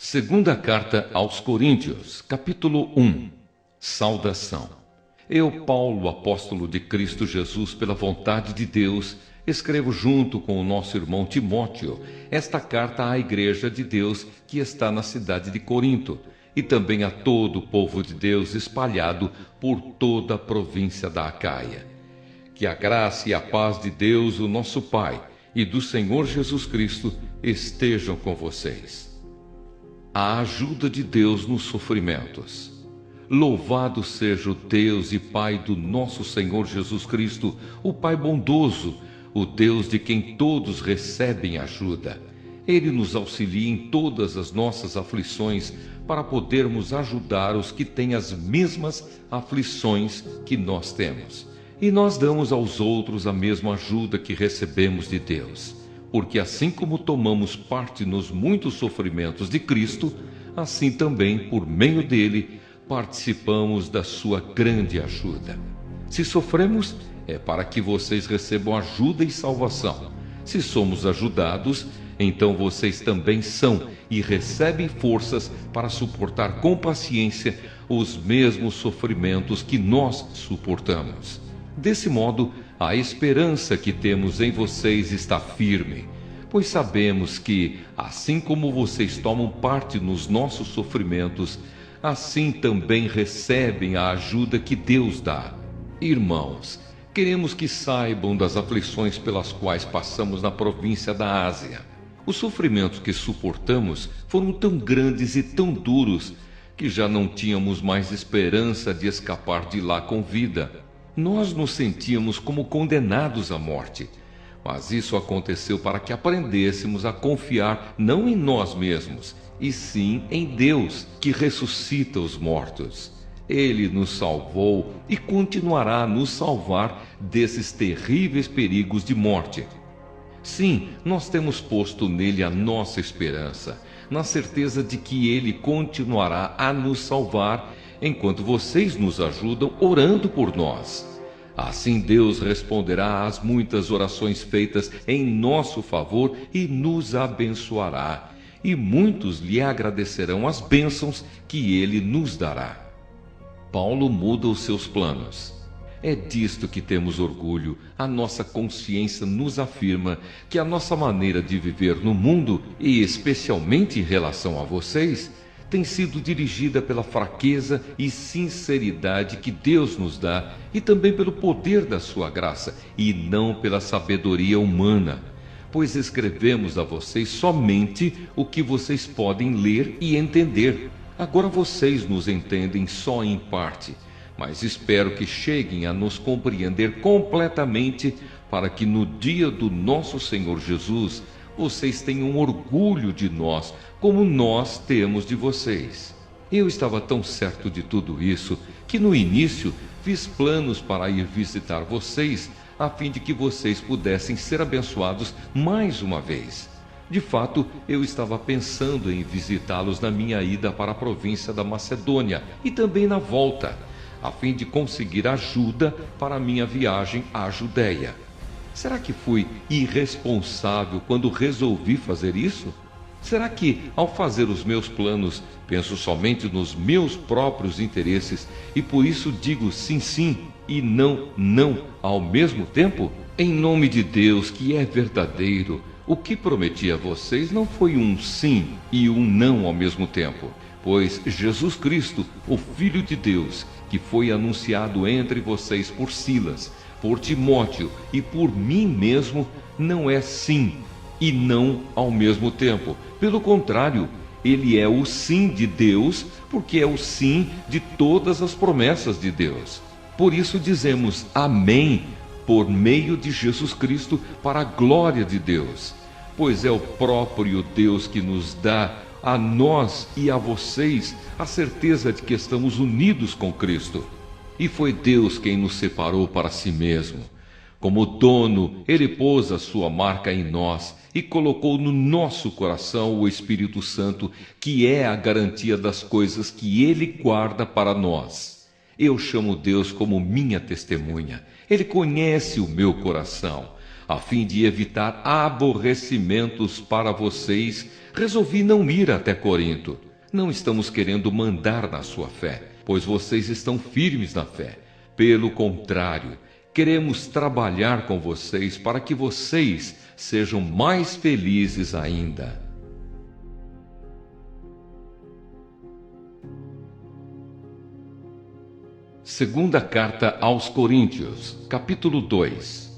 Segunda carta aos Coríntios, capítulo 1. Saudação. Eu, Paulo, apóstolo de Cristo Jesus, pela vontade de Deus, escrevo junto com o nosso irmão Timóteo esta carta à igreja de Deus que está na cidade de Corinto, e também a todo o povo de Deus espalhado por toda a província da Acaia. Que a graça e a paz de Deus, o nosso Pai, e do Senhor Jesus Cristo estejam com vocês. A ajuda de Deus nos sofrimentos. Louvado seja o Deus e Pai do nosso Senhor Jesus Cristo, o Pai bondoso, o Deus de quem todos recebem ajuda. Ele nos auxilia em todas as nossas aflições, para podermos ajudar os que têm as mesmas aflições que nós temos. E nós damos aos outros a mesma ajuda que recebemos de Deus. Porque assim como tomamos parte nos muitos sofrimentos de Cristo, assim também, por meio dele, participamos da sua grande ajuda. Se sofremos, é para que vocês recebam ajuda e salvação. Se somos ajudados, então vocês também são e recebem forças para suportar com paciência os mesmos sofrimentos que nós suportamos. Desse modo, a esperança que temos em vocês está firme, pois sabemos que, assim como vocês tomam parte nos nossos sofrimentos, assim também recebem a ajuda que Deus dá. Irmãos, queremos que saibam das aflições pelas quais passamos na província da Ásia. Os sofrimentos que suportamos foram tão grandes e tão duros que já não tínhamos mais esperança de escapar de lá com vida. Nós nos sentíamos como condenados à morte, mas isso aconteceu para que aprendêssemos a confiar não em nós mesmos, e sim em Deus, que ressuscita os mortos. Ele nos salvou e continuará a nos salvar desses terríveis perigos de morte. Sim, nós temos posto nele a nossa esperança, na certeza de que ele continuará a nos salvar enquanto vocês nos ajudam orando por nós. Assim Deus responderá às muitas orações feitas em nosso favor e nos abençoará, e muitos lhe agradecerão as bênçãos que ele nos dará. Paulo muda os seus planos. É disto que temos orgulho. A nossa consciência nos afirma que a nossa maneira de viver no mundo, e especialmente em relação a vocês, tem sido dirigida pela fraqueza e sinceridade que Deus nos dá, e também pelo poder da sua graça, e não pela sabedoria humana. Pois escrevemos a vocês somente o que vocês podem ler e entender. Agora vocês nos entendem só em parte, mas espero que cheguem a nos compreender completamente, para que no dia do nosso Senhor Jesus, vocês tenham orgulho de nós, como nós temos de vocês. Eu estava tão certo de tudo isso, que no início fiz planos para ir visitar vocês, a fim de que vocês pudessem ser abençoados mais uma vez. De fato, eu estava pensando em visitá-los na minha ida para a província da Macedônia e também na volta, a fim de conseguir ajuda para a minha viagem à Judéia. Será que fui irresponsável quando resolvi fazer isso? Será que, ao fazer os meus planos, penso somente nos meus próprios interesses e por isso digo sim, sim e não, não ao mesmo tempo? Em nome de Deus, que é verdadeiro, o que prometi a vocês não foi um sim e um não ao mesmo tempo, pois Jesus Cristo, o Filho de Deus, que foi anunciado entre vocês por Silas, por Timóteo e por mim mesmo, não é sim e não ao mesmo tempo. Pelo contrário, ele é o sim de Deus, porque é o sim de todas as promessas de Deus. Por isso dizemos amém, por meio de Jesus Cristo, para a glória de Deus. Pois é o próprio Deus que nos dá a nós e a vocês a certeza de que estamos unidos com Cristo. E foi Deus quem nos separou para si mesmo. Como dono, ele pôs a sua marca em nós e colocou no nosso coração o Espírito Santo, que é a garantia das coisas que ele guarda para nós. Eu chamo Deus como minha testemunha. Ele conhece o meu coração, a fim de evitar aborrecimentos para vocês resolvi não ir até Corinto. Não estamos querendo mandar na sua fé, pois vocês estão firmes na fé. Pelo contrário, queremos trabalhar com vocês para que vocês sejam mais felizes ainda. Segunda Carta aos Coríntios, capítulo 2.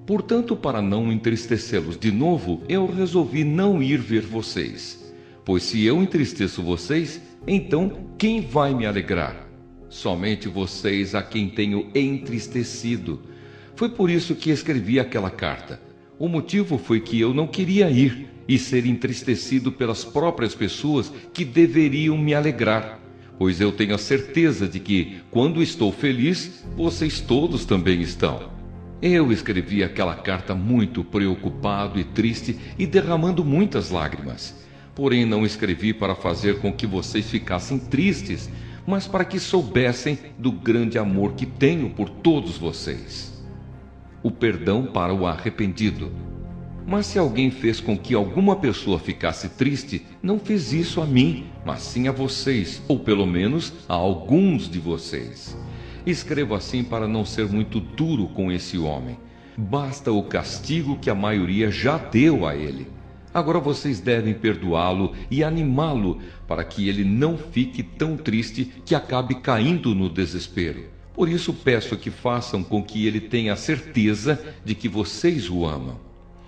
Portanto, para não entristecê-los de novo, eu resolvi não ir ver vocês. Pois se eu entristeço vocês, então quem vai me alegrar? Somente vocês a quem tenho entristecido. Foi por isso que escrevi aquela carta. O motivo foi que eu não queria ir e ser entristecido pelas próprias pessoas que deveriam me alegrar. Pois eu tenho a certeza de que, quando estou feliz, vocês todos também estão. Eu escrevi aquela carta muito preocupado e triste e derramando muitas lágrimas. Porém, não escrevi para fazer com que vocês ficassem tristes, mas para que soubessem do grande amor que tenho por todos vocês. O perdão para o arrependido. Mas se alguém fez com que alguma pessoa ficasse triste, não fez isso a mim, mas sim a vocês, ou pelo menos a alguns de vocês. Escrevo assim para não ser muito duro com esse homem. Basta o castigo que a maioria já deu a ele. Agora vocês devem perdoá-lo e animá-lo para que ele não fique tão triste que acabe caindo no desespero. Por isso peço que façam com que ele tenha a certeza de que vocês o amam.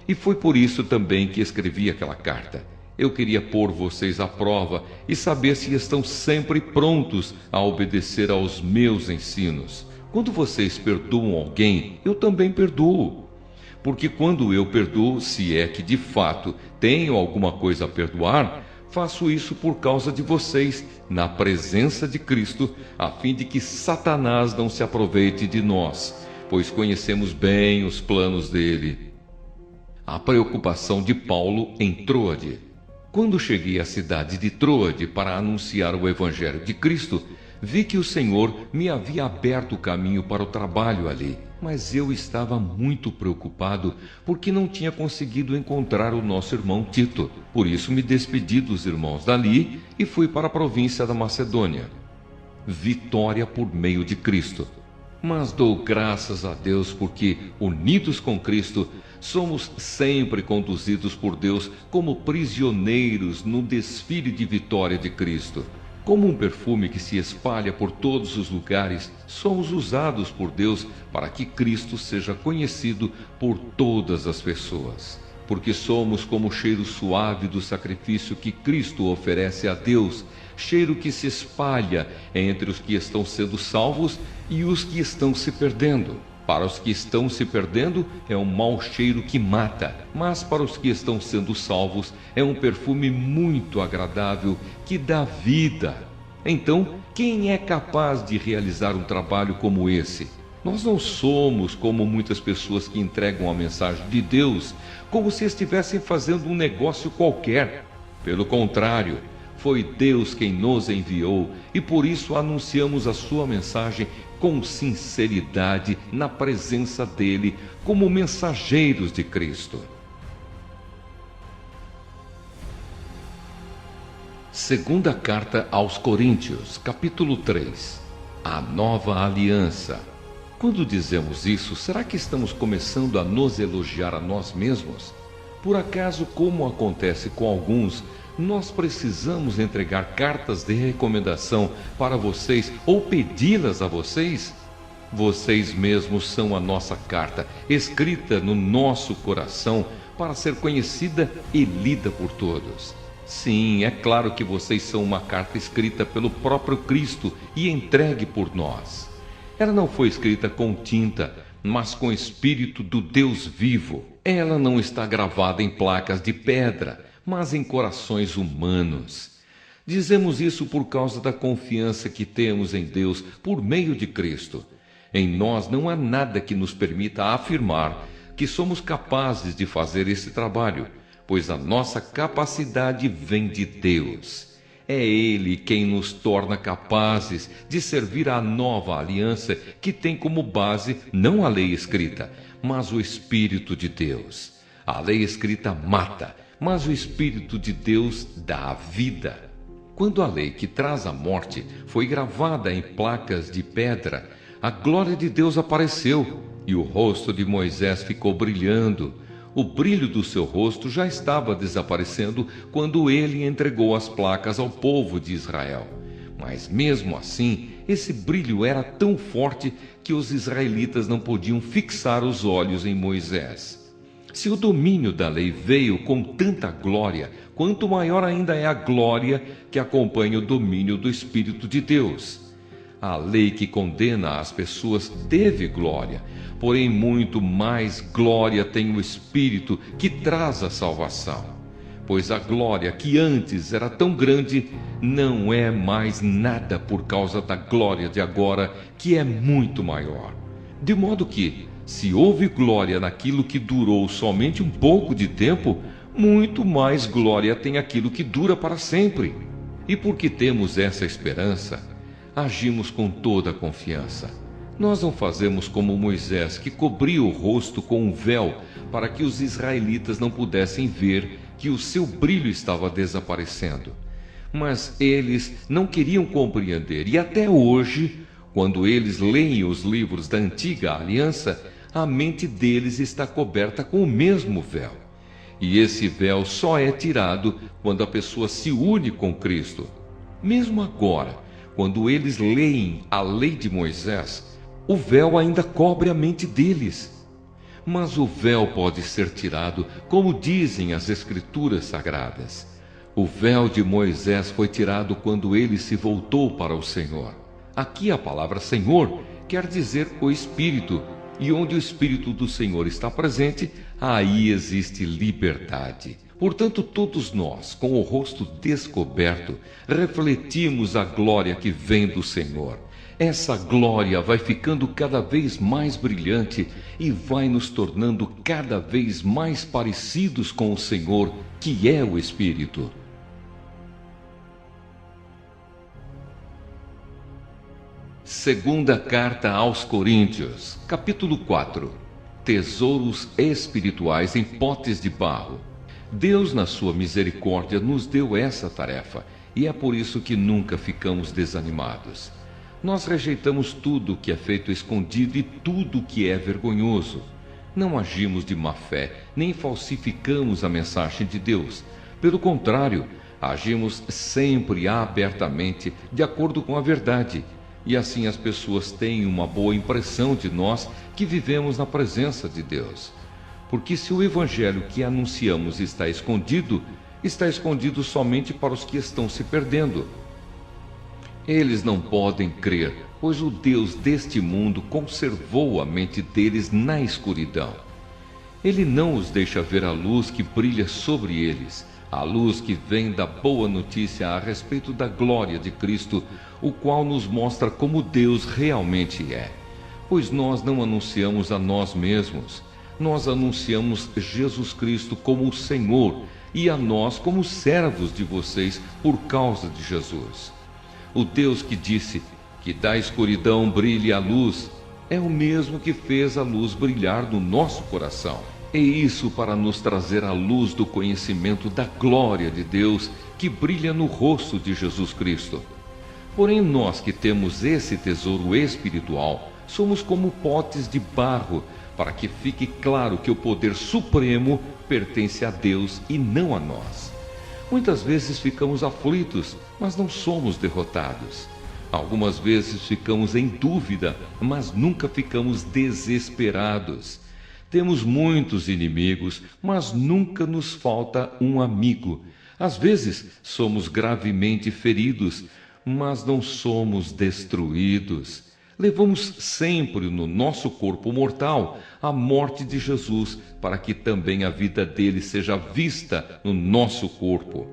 E foi por isso também que escrevi aquela carta. Eu queria pôr vocês à prova e saber se estão sempre prontos a obedecer aos meus ensinos. Quando vocês perdoam alguém, eu também perdoo. Porque quando eu perdoo, se é que de fato tenho alguma coisa a perdoar, faço isso por causa de vocês, na presença de Cristo, a fim de que Satanás não se aproveite de nós, pois conhecemos bem os planos dele. A preocupação de Paulo em Troade. Quando cheguei à cidade de Troade para anunciar o Evangelho de Cristo, vi que o Senhor me havia aberto o caminho para o trabalho ali. Mas eu estava muito preocupado porque não tinha conseguido encontrar o nosso irmão Tito. Por isso me despedi dos irmãos dali e fui para a província da Macedônia. Vitória por meio de Cristo. Mas dou graças a Deus porque, unidos com Cristo, somos sempre conduzidos por Deus como prisioneiros no desfile de vitória de Cristo. Como um perfume que se espalha por todos os lugares, somos usados por Deus para que Cristo seja conhecido por todas as pessoas. Porque somos como o cheiro suave do sacrifício que Cristo oferece a Deus, cheiro que se espalha entre os que estão sendo salvos e os que estão se perdendo. Para os que estão se perdendo, é um mau cheiro que mata, mas para os que estão sendo salvos, é um perfume muito agradável que dá vida. Então, quem é capaz de realizar um trabalho como esse? Nós não somos como muitas pessoas que entregam a mensagem de Deus como se estivessem fazendo um negócio qualquer. Pelo contrário, foi Deus quem nos enviou e por isso anunciamos a sua mensagem com sinceridade na presença dele, como mensageiros de Cristo. Segunda Carta aos Coríntios, capítulo 3. A nova aliança. Quando dizemos isso, será que estamos começando a nos elogiar a nós mesmos? Por acaso, como acontece com alguns, nós precisamos entregar cartas de recomendação para vocês ou pedi-las a vocês? Vocês mesmos são a nossa carta, escrita no nosso coração para ser conhecida e lida por todos. Sim, é claro que vocês são uma carta escrita pelo próprio Cristo e entregue por nós. Ela não foi escrita com tinta, mas com o Espírito do Deus vivo. Ela não está gravada em placas de pedra, mas em corações humanos. Dizemos isso por causa da confiança que temos em Deus por meio de Cristo. Em nós não há nada que nos permita afirmar que somos capazes de fazer esse trabalho, pois a nossa capacidade vem de Deus. É Ele quem nos torna capazes de servir à nova aliança que tem como base não a lei escrita, mas o Espírito de Deus. A lei escrita mata, mas o Espírito de Deus dá a vida. Quando a lei que traz a morte foi gravada em placas de pedra, a glória de Deus apareceu e o rosto de Moisés ficou brilhando. O brilho do seu rosto já estava desaparecendo quando ele entregou as placas ao povo de Israel. Mas mesmo assim, esse brilho era tão forte que os israelitas não podiam fixar os olhos em Moisés. Se o domínio da lei veio com tanta glória, quanto maior ainda é a glória que acompanha o domínio do Espírito de Deus. A lei que condena as pessoas teve glória, porém muito mais glória tem o Espírito que traz a salvação. Pois a glória que antes era tão grande não é mais nada por causa da glória de agora, que é muito maior. De modo que, se houve glória naquilo que durou somente um pouco de tempo, muito mais glória tem aquilo que dura para sempre. E porque temos essa esperança, agimos com toda a confiança. Nós não fazemos como Moisés, que cobria o rosto com um véu para que os israelitas não pudessem ver que o seu brilho estava desaparecendo. Mas eles não queriam compreender, e até hoje, quando eles leem os livros da antiga aliança, a mente deles está coberta com o mesmo véu. E esse véu só é tirado quando a pessoa se une com Cristo. Mesmo agora, quando eles leem a lei de Moisés, o véu ainda cobre a mente deles. Mas o véu pode ser tirado, como dizem as Escrituras Sagradas. O véu de Moisés foi tirado quando ele se voltou para o Senhor. Aqui a palavra Senhor quer dizer o Espírito, e onde o Espírito do Senhor está presente, aí existe liberdade. Portanto, todos nós, com o rosto descoberto, refletimos a glória que vem do Senhor. Essa glória vai ficando cada vez mais brilhante e vai nos tornando cada vez mais parecidos com o Senhor, que é o Espírito. Segunda Carta aos Coríntios, capítulo 4. Tesouros espirituais em potes de barro. Deus, na sua misericórdia, nos deu essa tarefa, e é por isso que nunca ficamos desanimados. Nós rejeitamos tudo que é feito escondido e tudo que é vergonhoso. Não agimos de má fé, nem falsificamos a mensagem de Deus. Pelo contrário, agimos sempre abertamente, de acordo com a verdade. E assim as pessoas têm uma boa impressão de nós que vivemos na presença de Deus. Porque se o evangelho que anunciamos está escondido somente para os que estão se perdendo. Eles não podem crer, pois o Deus deste mundo conservou a mente deles na escuridão. Ele não os deixa ver a luz que brilha sobre eles, a luz que vem da boa notícia a respeito da glória de Cristo, o qual nos mostra como Deus realmente é. Pois nós não anunciamos a nós mesmos, nós anunciamos Jesus Cristo como o Senhor e a nós como servos de vocês por causa de Jesus. O Deus que disse que da escuridão brilhe a luz é o mesmo que fez a luz brilhar no nosso coração. E isso para nos trazer a luz do conhecimento da glória de Deus que brilha no rosto de Jesus Cristo. Porém, nós que temos esse tesouro espiritual, somos como potes de barro, para que fique claro que o poder supremo pertence a Deus e não a nós. Muitas vezes ficamos aflitos, mas não somos derrotados. Algumas vezes ficamos em dúvida, mas nunca ficamos desesperados. Temos muitos inimigos, mas nunca nos falta um amigo. Às vezes somos gravemente feridos, mas não somos destruídos. Levamos sempre no nosso corpo mortal a morte de Jesus, para que também a vida dele seja vista no nosso corpo.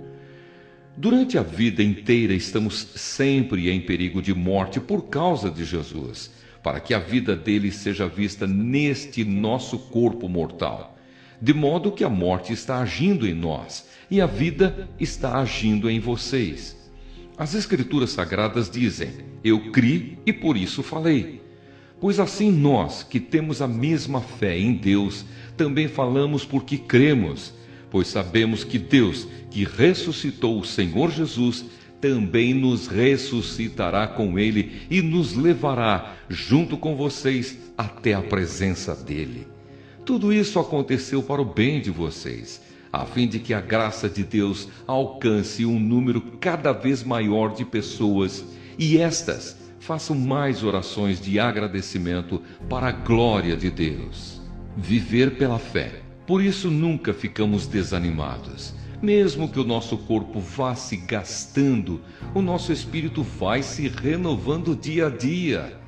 Durante a vida inteira estamos sempre em perigo de morte por causa de Jesus, para que a vida dele seja vista neste nosso corpo mortal. De modo que a morte está agindo em nós e a vida está agindo em vocês. As Escrituras Sagradas dizem: eu criei e por isso falei. Pois assim nós, que temos a mesma fé em Deus, também falamos porque cremos, pois sabemos que Deus, que ressuscitou o Senhor Jesus, também nos ressuscitará com Ele e nos levará, junto com vocês, até a presença dEle. Tudo isso aconteceu para o bem de vocês, a fim de que a graça de Deus alcance um número cada vez maior de pessoas e estas façam mais orações de agradecimento para a glória de Deus. Viver pela fé. Por isso nunca ficamos desanimados. Mesmo que o nosso corpo vá se gastando, o nosso espírito vai se renovando dia a dia.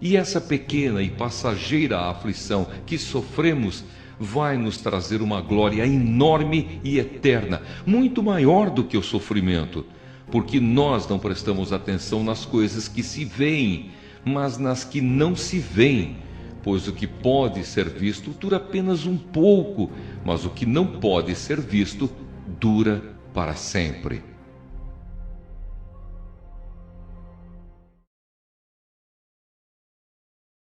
E essa pequena e passageira aflição que sofremos vai nos trazer uma glória enorme e eterna, muito maior do que o sofrimento, porque nós não prestamos atenção nas coisas que se veem, mas nas que não se veem, pois o que pode ser visto dura apenas um pouco, mas o que não pode ser visto dura para sempre.